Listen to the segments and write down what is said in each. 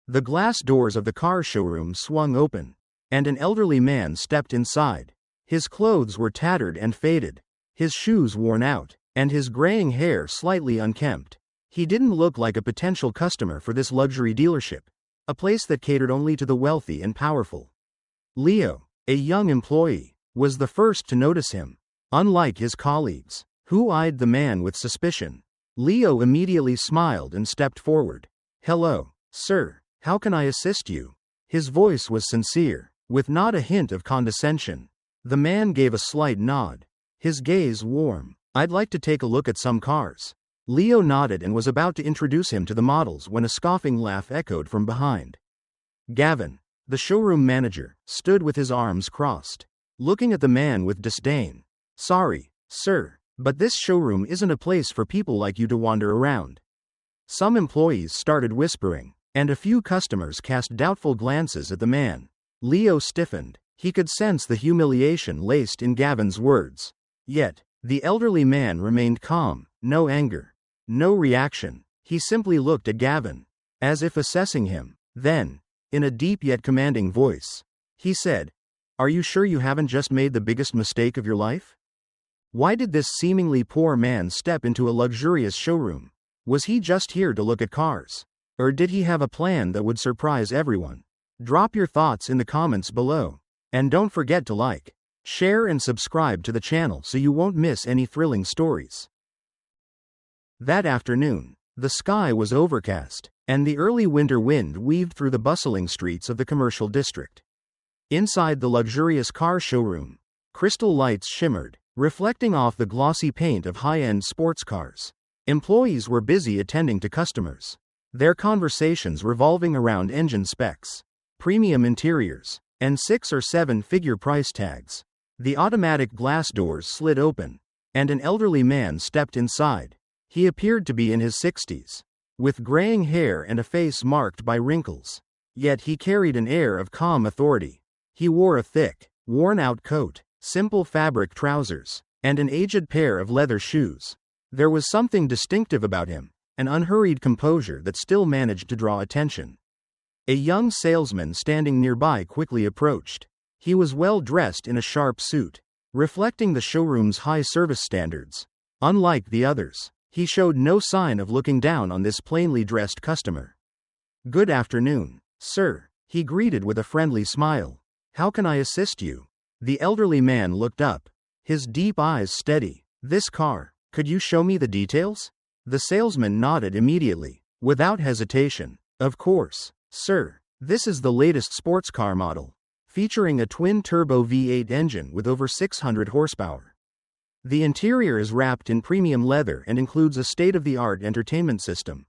The glass doors of the car showroom swung open, and an elderly man stepped inside. His clothes were tattered and faded, his shoes worn out, and his graying hair slightly unkempt. He didn't look like a potential customer for this luxury dealership, a place that catered only to the wealthy and powerful. Leo, a young employee, was the first to notice him. Unlike his colleagues, who eyed the man with suspicion, Leo immediately smiled and stepped forward. "Hello, sir, how can I assist you?" His voice was sincere, with not a hint of condescension. The man gave a slight nod, his gaze warm. "I'd like to take a look at some cars." Leo nodded and was about to introduce him to the models when a scoffing laugh echoed from behind. Gavin, the showroom manager, stood with his arms crossed, looking at the man with disdain. "Sorry, sir, but this showroom isn't a place for people like you to wander around." Some employees started whispering, and a few customers cast doubtful glances at the man. Leo stiffened. He could sense the humiliation laced in Gavin's words. Yet, the elderly man remained calm, no anger, no reaction. He simply looked at Gavin, as if assessing him. Then, in a deep yet commanding voice, he said, "Are you sure you haven't just made the biggest mistake of your life? Why did this seemingly poor man step into a luxurious showroom? Was he just here to look at cars? Or did he have a plan that would surprise everyone?" Drop your thoughts in the comments below. And don't forget to like, share and subscribe to the channel so you won't miss any thrilling stories. That afternoon, the sky was overcast, and the early winter wind weaved through the bustling streets of the commercial district. Inside the luxurious car showroom, crystal lights shimmered, reflecting off the glossy paint of high-end sports cars. Employees were busy attending to customers, their conversations revolving around engine specs, premium interiors, and 6 or 7 figure price tags. The automatic glass doors slid open, and an elderly man stepped inside. He appeared to be in his 60s, with graying hair and a face marked by wrinkles. Yet he carried an air of calm authority. He wore a thick, worn-out coat, simple fabric trousers, and an aged pair of leather shoes. There was something distinctive about him, an unhurried composure that still managed to draw attention. A young salesman standing nearby quickly approached. He was well dressed in a sharp suit, reflecting the showroom's high service standards. Unlike the others, he showed no sign of looking down on this plainly dressed customer. "Good afternoon, sir," he greeted with a friendly smile. "How can I assist you?" The elderly man looked up, his deep eyes steady. "This car, could you show me the details?" The salesman nodded immediately, without hesitation. "Of course, sir. This is the latest sports car model, featuring a twin-turbo V8 engine with over 600 horsepower. The interior is wrapped in premium leather and includes a state-of-the-art entertainment system."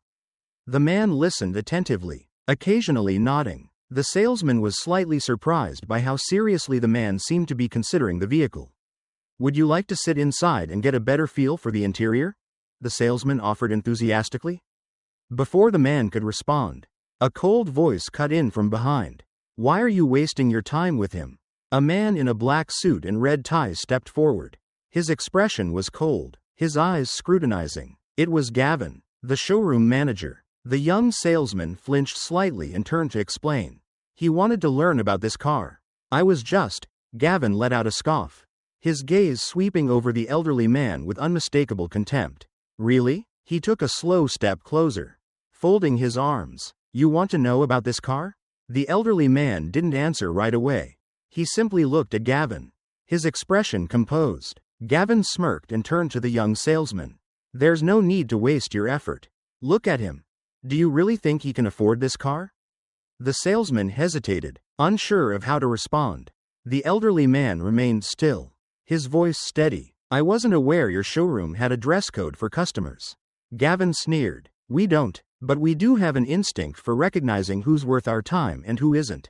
The man listened attentively, occasionally nodding. The salesman was slightly surprised by how seriously the man seemed to be considering the vehicle. "Would you like to sit inside and get a better feel for the interior?" the salesman offered enthusiastically. Before the man could respond, a cold voice cut in from behind. "Why are you wasting your time with him?" A man in a black suit and red tie stepped forward. His expression was cold, his eyes scrutinizing. It was Gavin, the showroom manager. The young salesman flinched slightly and turned to explain. He wanted to learn about this car. Gavin let out a scoff, his gaze sweeping over the elderly man with unmistakable contempt. "Really?" He took a slow step closer, folding his arms. "You want to know about this car?" The elderly man didn't answer right away. He simply looked at Gavin, his expression composed. Gavin smirked and turned to the young salesman. "There's no need to waste your effort. Look at him. Do you really think he can afford this car?" The salesman hesitated, unsure of how to respond. The elderly man remained still, his voice steady. "I wasn't aware your showroom had a dress code for customers." Gavin sneered. "We don't, but we do have an instinct for recognizing who's worth our time and who isn't."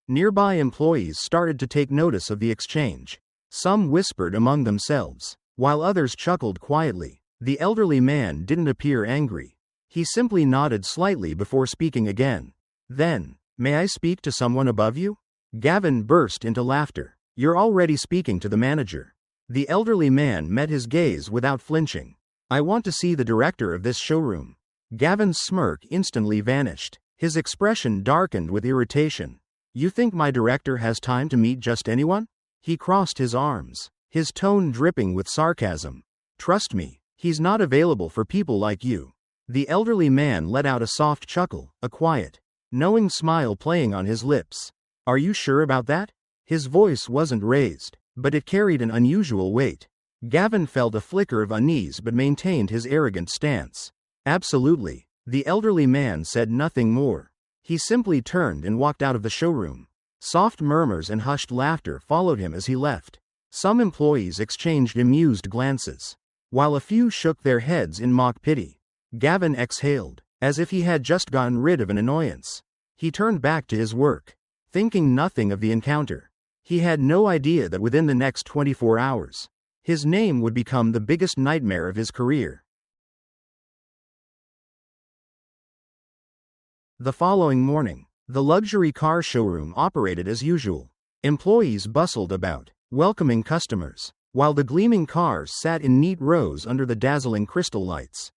Nearby employees started to take notice of the exchange. Some whispered among themselves, while others chuckled quietly. The elderly man didn't appear angry. He simply nodded slightly before speaking again. Then, "May I speak to someone above you?" Gavin burst into laughter. "You're already speaking to the manager." The elderly man met his gaze without flinching. "I want to see the director of this showroom." Gavin's smirk instantly vanished. His expression darkened with irritation. You think my director has time to meet just anyone? He crossed his arms, his tone dripping with sarcasm. Trust me, he's not available for people like you. The elderly man let out a soft chuckle, a quiet, knowing smile playing on his lips. Are you sure about that? His voice wasn't raised, but it carried an unusual weight. Gavin felt a flicker of unease but maintained his arrogant stance. Absolutely. The elderly man said nothing more. He simply turned and walked out of the showroom. Soft murmurs and hushed laughter followed him as he left. Some employees exchanged amused glances, while a few shook their heads in mock pity. Gavin exhaled, as if he had just gotten rid of an annoyance. He turned back to his work, thinking nothing of the encounter. He had no idea that within the next 24 hours, his name would become the biggest nightmare of his career. The following morning, the luxury car showroom operated as usual. Employees bustled about, welcoming customers, while the gleaming cars sat in neat rows under the dazzling crystal lights,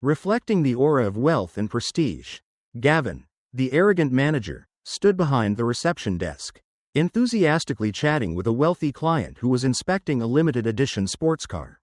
reflecting the aura of wealth and prestige. Gavin, the arrogant manager, stood behind the reception desk, enthusiastically chatting with a wealthy client who was inspecting a limited edition sports car.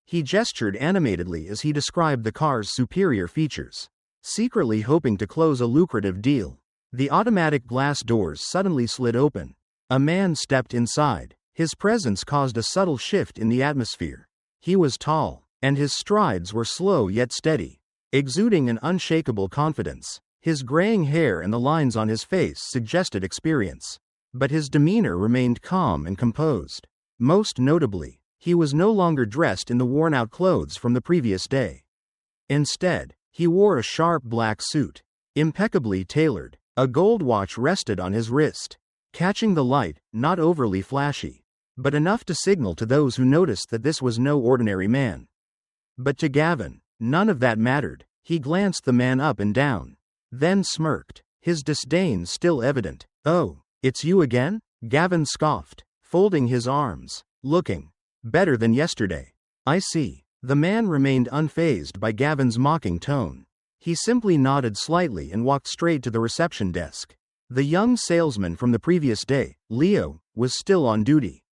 He gestured animatedly as he described the car's superior features, secretly hoping to close a lucrative deal. The automatic glass doors suddenly slid open. A man stepped inside. His presence caused a subtle shift in the atmosphere. He was tall, and his strides were slow yet steady, exuding an unshakable confidence. His graying hair and the lines on his face suggested experience, but his demeanor remained calm and composed. Most notably, he was no longer dressed in the worn-out clothes from the previous day. Instead, he wore a sharp black suit, impeccably tailored. A gold watch rested on his wrist, catching the light, not overly flashy, but enough to signal to those who noticed that this was no ordinary man. But to Gavin, none of that mattered. He glanced the man up and down, then smirked, his disdain still evident. Oh, it's you again? Gavin scoffed, folding his arms. Looking better than yesterday. I see. The man remained unfazed by Gavin's mocking tone. He simply nodded slightly and walked straight to the reception desk. The young salesman from the previous day, Leo, was still on duty.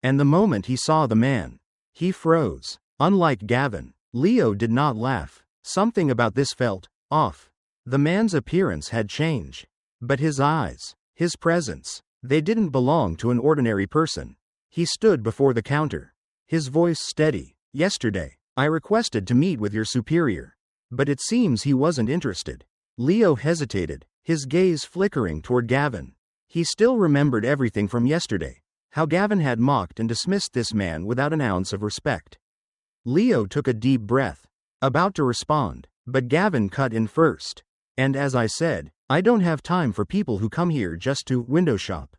And the moment he saw the man, he froze. Unlike Gavin, Leo did not laugh. Something about this felt off. The man's appearance had changed. But his eyes, his presence, they didn't belong to an ordinary person. He stood before the counter, his voice steady. Yesterday, I requested to meet with your superior, but it seems he wasn't interested. Leo hesitated, his gaze flickering toward Gavin. He still remembered everything from yesterday, how Gavin had mocked and dismissed this man without an ounce of respect. Leo took a deep breath, about to respond, but Gavin cut in first. And as I said, I don't have time for people who come here just to window shop.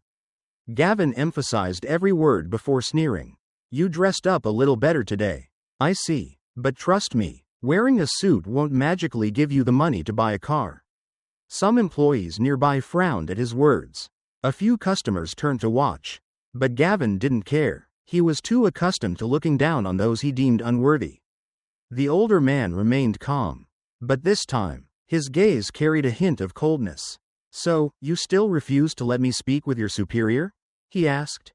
Gavin emphasized every word before sneering. You dressed up a little better today. I see, but trust me, wearing a suit won't magically give you the money to buy a car. Some employees nearby frowned at his words. A few customers turned to watch, but Gavin didn't care. He was too accustomed to looking down on those he deemed unworthy. The older man remained calm, but this time, his gaze carried a hint of coldness. So, you still refuse to let me speak with your superior? He asked.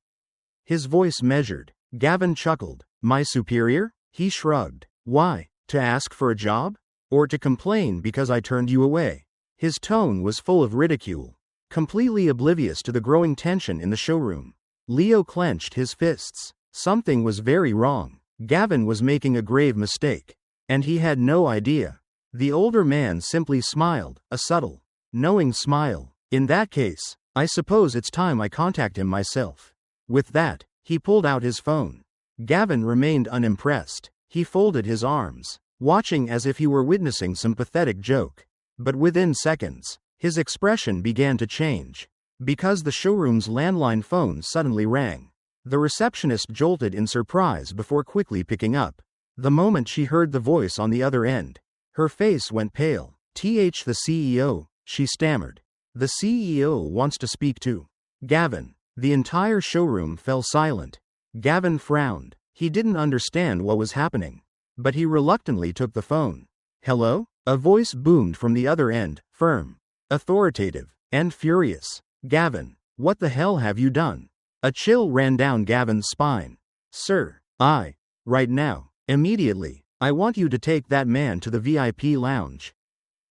His voice measured. Gavin chuckled. My superior? He shrugged. Why? To ask for a job? Or to complain because I turned you away? His tone was full of ridicule, completely oblivious to the growing tension in the showroom. Leo clenched his fists. Something was very wrong. Gavin was making a grave mistake, and he had no idea. The older man simply smiled, a subtle, knowing smile. In that case, I suppose it's time I contact him myself. With that, he pulled out his phone. Gavin remained unimpressed. He folded his arms, watching as if he were witnessing some pathetic joke. But within seconds, his expression began to change, because the showroom's landline phone suddenly rang. The receptionist jolted in surprise before quickly picking up. The moment she heard the voice on the other end, her face went pale. The CEO, she stammered. The CEO wants to speak to Gavin. The entire showroom fell silent. Gavin frowned. He didn't understand what was happening, but he reluctantly took the phone. Hello? A voice boomed from the other end, firm. authoritative, and furious. "Gavin, what the hell have you done?" A chill ran down Gavin's spine. "Sir, right now, immediately, I want you to take that man to the VIP lounge."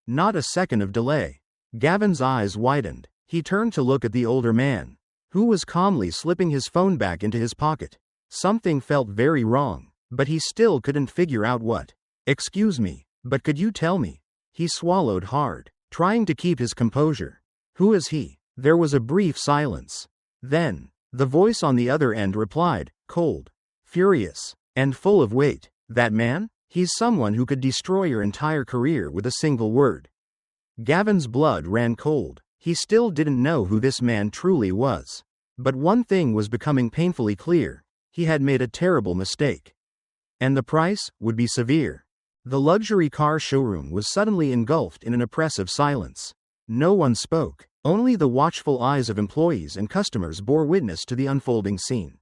Not a second of delay. Gavin's eyes widened. He turned to look at the older man, who was calmly slipping his phone back into his pocket. Something felt very wrong, but he still couldn't figure out what. "Excuse me, but could you tell me?" He swallowed hard, trying to keep his composure. "Who is he?" There was a brief silence. Then, the voice on the other end replied, cold, furious, and full of weight. "That man? He's someone who could destroy your entire career with a single word." Gavin's blood ran cold. He still didn't know who this man truly was. But one thing was becoming painfully clear. He had made a terrible mistake. And the price would be severe. The luxury car showroom was suddenly engulfed in an oppressive silence. No one spoke. Only the watchful eyes of employees and customers bore witness to the unfolding scene.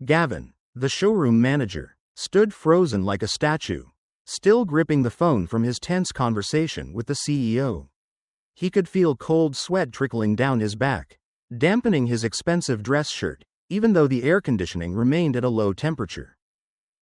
Gavin, the showroom manager, stood frozen like a statue, still gripping the phone from his tense conversation with the CEO. He could feel cold sweat trickling down his back, dampening his expensive dress shirt, even though the air conditioning remained at a low temperature.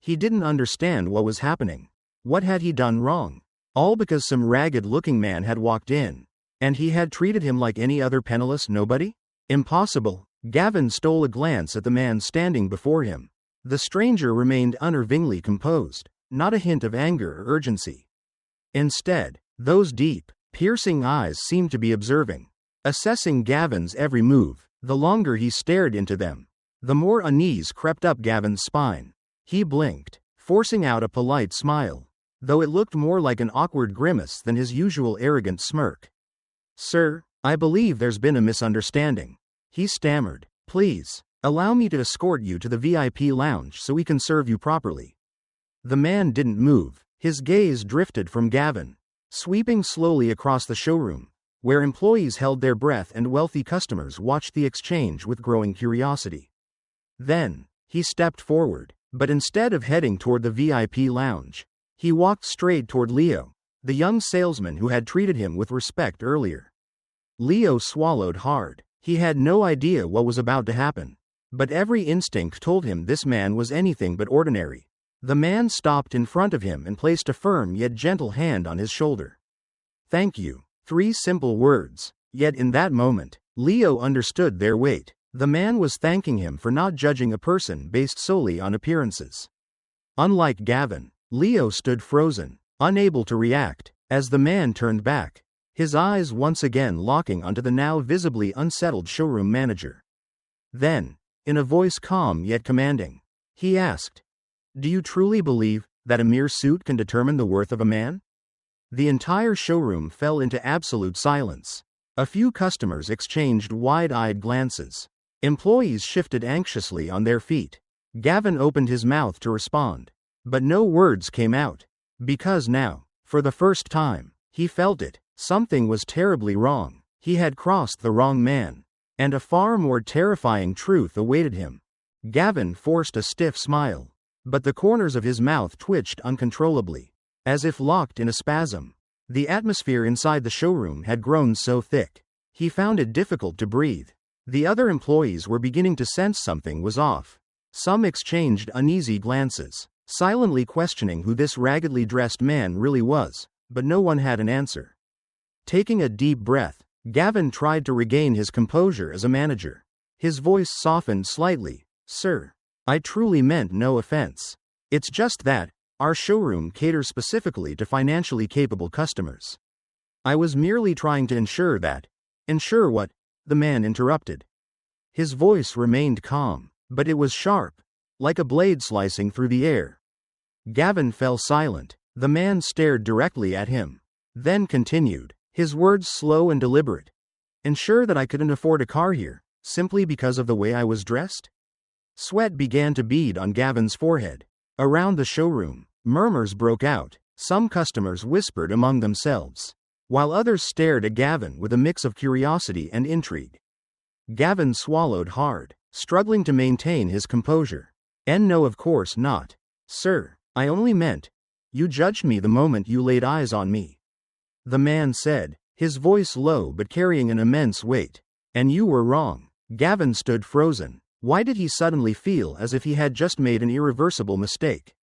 He didn't understand what was happening. What had he done wrong? All because some ragged-looking man had walked in, and he had treated him like any other penniless nobody? Impossible. Gavin stole a glance at the man standing before him. The stranger remained unnervingly composed, not a hint of anger or urgency. Instead, those deep, piercing eyes seemed to be observing, assessing Gavin's every move. The longer he stared into them, the more unease crept up Gavin's spine. He blinked, forcing out a polite smile, though it looked more like an awkward grimace than his usual arrogant smirk. "Sir, I believe there's been a misunderstanding," he stammered. "Please, allow me to escort you to the VIP lounge so we can serve you properly." The man didn't move. His gaze drifted from Gavin, sweeping slowly across the showroom, where employees held their breath and wealthy customers watched the exchange with growing curiosity. Then, he stepped forward, but instead of heading toward the VIP lounge, he walked straight toward Leo, the young salesman who had treated him with respect earlier. Leo swallowed hard. He had no idea what was about to happen, but every instinct told him this man was anything but ordinary. The man stopped in front of him and placed a firm yet gentle hand on his shoulder. "Thank you." 3 simple words, yet in that moment, Leo understood their weight. The man was thanking him for not judging a person based solely on appearances. Unlike Gavin, Leo stood frozen, unable to react, as the man turned back, his eyes once again locking onto the now visibly unsettled showroom manager. Then, in a voice calm yet commanding, he asked, "Do you truly believe that a mere suit can determine the worth of a man?" The entire showroom fell into absolute silence. A few customers exchanged wide-eyed glances. Employees shifted anxiously on their feet. Gavin opened his mouth to respond, but no words came out, because now, for the first time, he felt it. Something was terribly wrong. He had crossed the wrong man, and a far more terrifying truth awaited him. Gavin forced a stiff smile, but the corners of his mouth twitched uncontrollably, as if locked in a spasm. The atmosphere inside the showroom had grown so thick, he found it difficult to breathe. The other employees were beginning to sense something was off. Some exchanged uneasy glances, silently questioning who this raggedly dressed man really was, but no one had an answer. Taking a deep breath, Gavin tried to regain his composure as a manager. His voice softened slightly. "Sir, I truly meant no offense. It's just that our showroom caters specifically to financially capable customers. I was merely trying to ensure that." "Ensure what?" the man interrupted. His voice remained calm, but it was sharp, like a blade slicing through the air. Gavin fell silent. The man stared directly at him, then continued, his words slow and deliberate. "Ensure that I couldn't afford a car here, simply because of the way I was dressed?" Sweat began to bead on Gavin's forehead. Around the showroom, murmurs broke out. Some customers whispered among themselves, while others stared at Gavin with a mix of curiosity and intrigue. Gavin swallowed hard, struggling to maintain his composure. "No, of course not. Sir, I only meant, you judged me the moment you laid eyes on me," the man said, his voice low but carrying an immense weight. "And you were wrong." Gavin stood frozen. Why did he suddenly feel as if he had just made an irreversible mistake?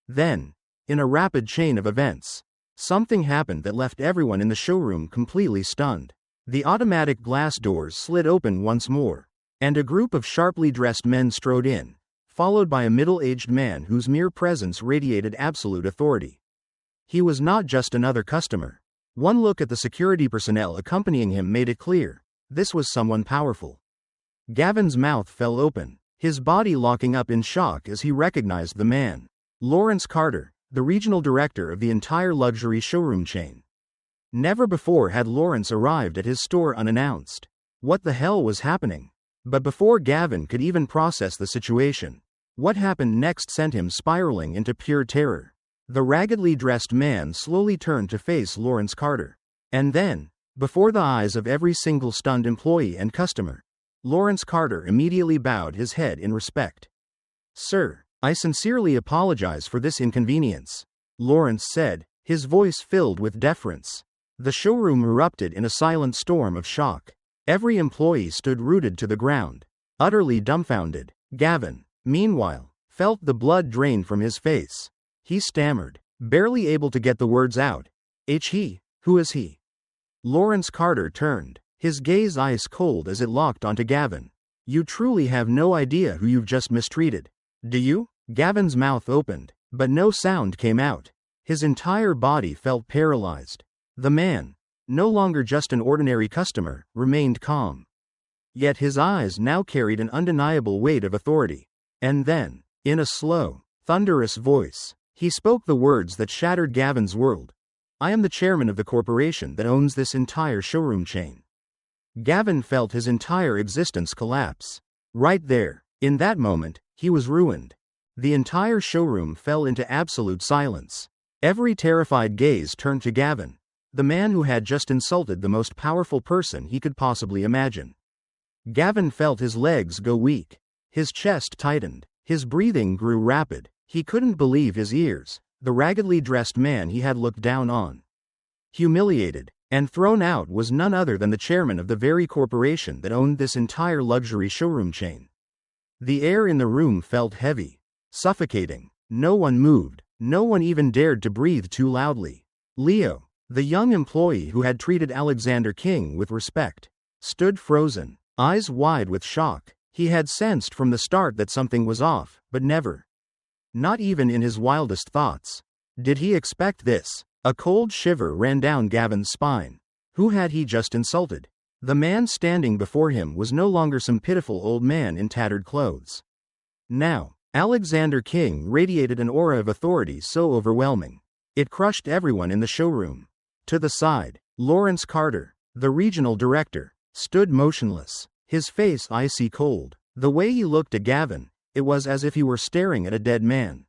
Then, in a rapid chain of events, something happened that left everyone in the showroom completely stunned. The automatic glass doors slid open once more, and a group of sharply dressed men strode in, followed by a middle-aged man whose mere presence radiated absolute authority. He was not just another customer. One look at the security personnel accompanying him made it clear. This was someone powerful. Gavin's mouth fell open, his body locking up in shock as he recognized the man. Lawrence Carter, the regional director of the entire luxury showroom chain. Never before had Lawrence arrived at his store unannounced. What the hell was happening? But before Gavin could even process the situation, what happened next sent him spiraling into pure terror. The raggedly dressed man slowly turned to face Lawrence Carter. And then, before the eyes of every single stunned employee and customer, Lawrence Carter immediately bowed his head in respect. "Sir, I sincerely apologize for this inconvenience," Lawrence said, his voice filled with deference. The showroom erupted in a silent storm of shock. Every employee stood rooted to the ground, utterly dumbfounded. Gavin, meanwhile, felt the blood drain from his face. He stammered, barely able to get the words out. "He? Who is he?" Lawrence Carter turned, his gaze ice cold as it locked onto Gavin. "You truly have no idea who you've just mistreated, do you?" Gavin's mouth opened, but no sound came out. His entire body felt paralyzed. The man, no longer just an ordinary customer, remained calm. Yet his eyes now carried an undeniable weight of authority. And then, in a slow, thunderous voice, he spoke the words that shattered Gavin's world. "I am the chairman of the corporation that owns this entire showroom chain." Gavin felt his entire existence collapse. Right there, in that moment, he was ruined. The entire showroom fell into absolute silence. Every terrified gaze turned to Gavin, the man who had just insulted the most powerful person he could possibly imagine. Gavin felt his legs go weak. His chest tightened. His breathing grew rapid. He couldn't believe his ears. The raggedly dressed man he had looked down on, humiliated, and thrown out was none other than the chairman of the very corporation that owned this entire luxury showroom chain. The air in the room felt heavy, suffocating. No one moved. No one even dared to breathe too loudly. Leo, the young employee who had treated Alexander King with respect, stood frozen, eyes wide with shock. He had sensed from the start that something was off, but never, not even in his wildest thoughts, did he expect this. A cold shiver ran down Gavin's spine. Who had he just insulted? The man standing before him was no longer some pitiful old man in tattered clothes. Now, Alexander King radiated an aura of authority so overwhelming. It crushed everyone in the showroom. To the side, Lawrence Carter, the regional director, stood motionless, his face icy cold. The way he looked at Gavin, it was as if he were staring at a dead man.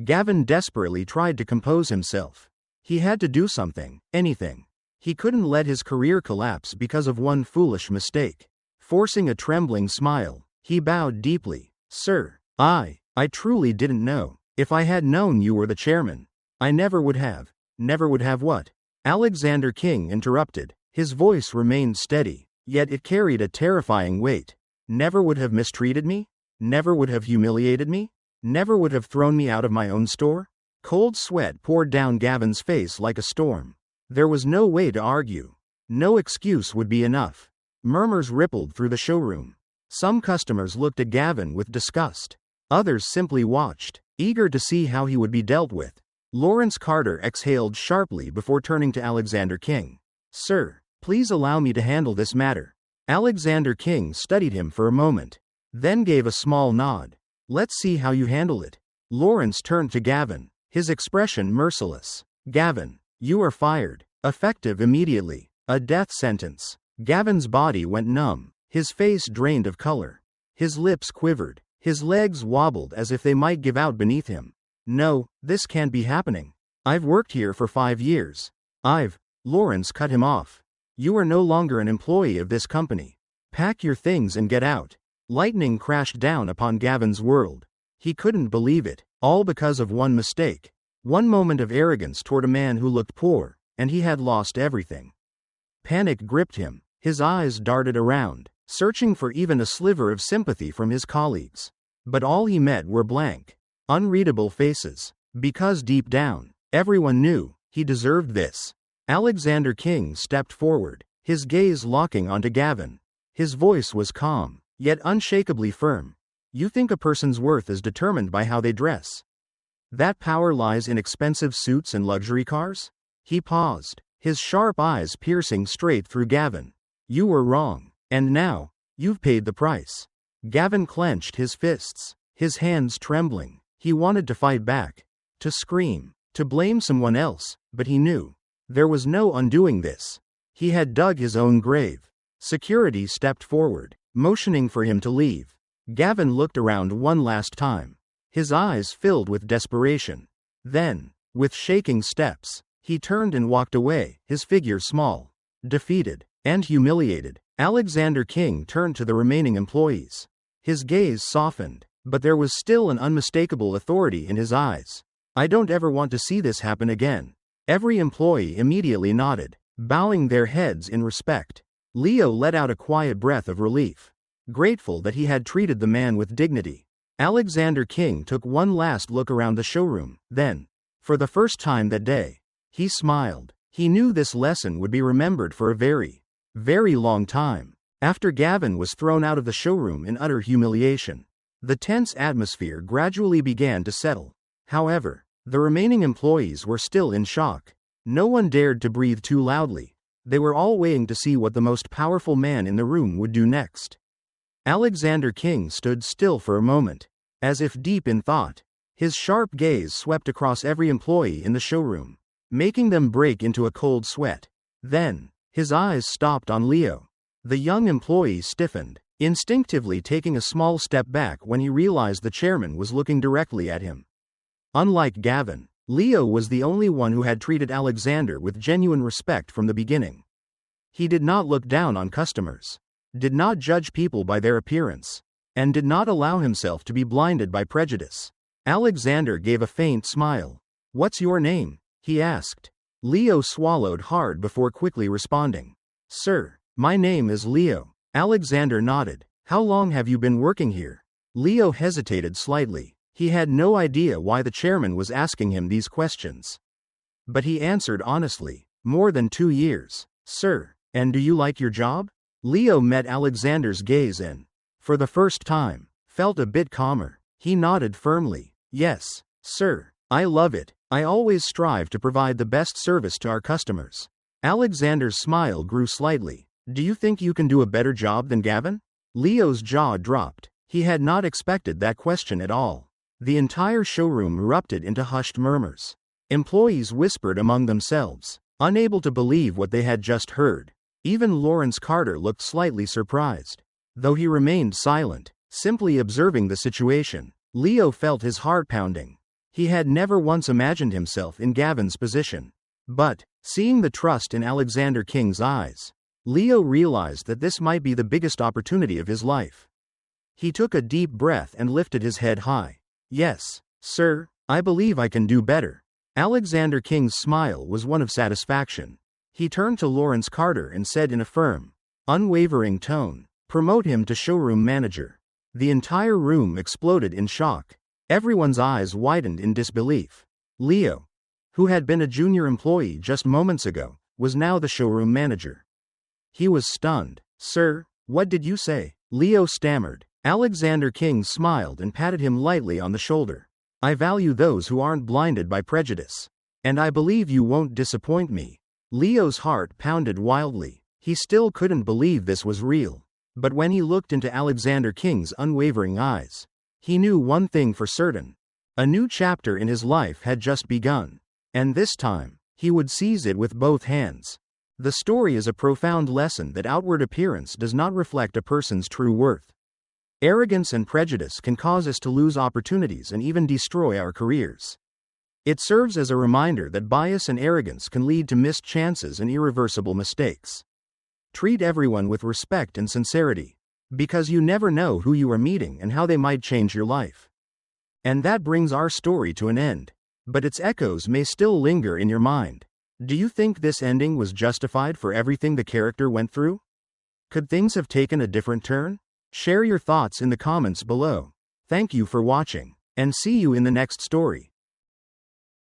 Gavin desperately tried to compose himself. He had to do something, anything. He couldn't let his career collapse because of one foolish mistake. Forcing a trembling smile, he bowed deeply. "Sir, I truly didn't know. If I had known you were the chairman, I never would have." "Never would have what?" Alexander King interrupted. His voice remained steady, yet it carried a terrifying weight. "Never would have mistreated me? Never would have humiliated me? Never would have thrown me out of my own store?" Cold sweat poured down Gavin's face like a storm. There was no way to argue. No excuse would be enough. Murmurs rippled through the showroom. Some customers looked at Gavin with disgust. Others simply watched, eager to see how he would be dealt with. Lawrence Carter exhaled sharply before turning to Alexander King. "Sir, please allow me to handle this matter." Alexander King studied him for a moment, then gave a small nod. "Let's see how you handle it." Lawrence turned to Gavin, his expression merciless. "Gavin, you are fired. Effective immediately. A death sentence." Gavin's body went numb, his face drained of color. His lips quivered, his legs wobbled as if they might give out beneath him. "No, this can't be happening. I've worked here for 5 years. Lawrence cut him off. "You are no longer an employee of this company. Pack your things and get out." Lightning crashed down upon Gavin's world. He couldn't believe it, all because of one mistake. One moment of arrogance toward a man who looked poor, and he had lost everything. Panic gripped him. His eyes darted around, searching for even a sliver of sympathy from his colleagues. But all he met were blank, unreadable faces, because deep down, everyone knew he deserved this. Alexander King stepped forward, his gaze locking onto Gavin. His voice was calm, yet unshakably firm. You think a person's worth is determined by how they dress? That power lies in expensive suits and luxury cars? He paused, his sharp eyes piercing straight through Gavin. You were wrong, and now, you've paid the price. Gavin clenched his fists, his hands trembling. He wanted to fight back, to scream, to blame someone else, but he knew there was no undoing this. He had dug his own grave. Security stepped forward, motioning for him to leave. Gavin looked around one last time, his eyes filled with desperation. Then, with shaking steps, he turned and walked away, his figure small, defeated, and humiliated. Alexander King turned to the remaining employees. His gaze softened, but there was still an unmistakable authority in his eyes. I don't ever want to see this happen again. Every employee immediately nodded, bowing their heads in respect. Leo let out a quiet breath of relief, grateful that he had treated the man with dignity. Alexander King took one last look around the showroom, then, for the first time that day, he smiled. He knew this lesson would be remembered for a very, very long time. After Gavin was thrown out of the showroom in utter humiliation, the tense atmosphere gradually began to settle. However, the remaining employees were still in shock. No one dared to breathe too loudly. They were all waiting to see what the most powerful man in the room would do next. Alexander King stood still for a moment, as if deep in thought. His sharp gaze swept across every employee in the showroom, making them break into a cold sweat. Then, his eyes stopped on Leo. The young employee stiffened, instinctively taking a small step back when he realized the chairman was looking directly at him. Unlike Gavin, Leo was the only one who had treated Alexander with genuine respect from the beginning. He did not look down on customers, did not judge people by their appearance, and did not allow himself to be blinded by prejudice. Alexander gave a faint smile. What's your name? He asked. Leo swallowed hard before quickly responding. Sir, my name is Leo. Alexander nodded. How long have you been working here? Leo hesitated slightly. He had no idea why the chairman was asking him these questions. But he answered honestly, more than 2 years. Sir, and do you like your job? Leo met Alexander's gaze and, for the first time, felt a bit calmer. He nodded firmly. Yes, sir, I love it. I always strive to provide the best service to our customers. Alexander's smile grew slightly. Do you think you can do a better job than Gavin? Leo's jaw dropped. He had not expected that question at all. The entire showroom erupted into hushed murmurs. Employees whispered among themselves, unable to believe what they had just heard. Even Lawrence Carter looked slightly surprised. Though he remained silent, simply observing the situation, Leo felt his heart pounding. He had never once imagined himself in Gavin's position. But, seeing the trust in Alexander King's eyes, Leo realized that this might be the biggest opportunity of his life. He took a deep breath and lifted his head high. Yes, sir, I believe I can do better. Alexander King's smile was one of satisfaction. He turned to Lawrence Carter and said in a firm, unwavering tone, promote him to showroom manager. The entire room exploded in shock. Everyone's eyes widened in disbelief. Leo, who had been a junior employee just moments ago, was now the showroom manager. He was stunned. Sir, what did you say? Leo stammered. Alexander King smiled and patted him lightly on the shoulder. I value those who aren't blinded by prejudice. And I believe you won't disappoint me. Leo's heart pounded wildly. He still couldn't believe this was real. But when he looked into Alexander King's unwavering eyes, he knew one thing for certain. A new chapter in his life had just begun. And this time, he would seize it with both hands. The story is a profound lesson that outward appearance does not reflect a person's true worth. Arrogance and prejudice can cause us to lose opportunities and even destroy our careers. It serves as a reminder that bias and arrogance can lead to missed chances and irreversible mistakes. Treat everyone with respect and sincerity, because you never know who you are meeting and how they might change your life. And that brings our story to an end, but its echoes may still linger in your mind. Do you think this ending was justified for everything the character went through? Could things have taken a different turn? Share your thoughts in the comments below. Thank you for watching, and see you in the next story.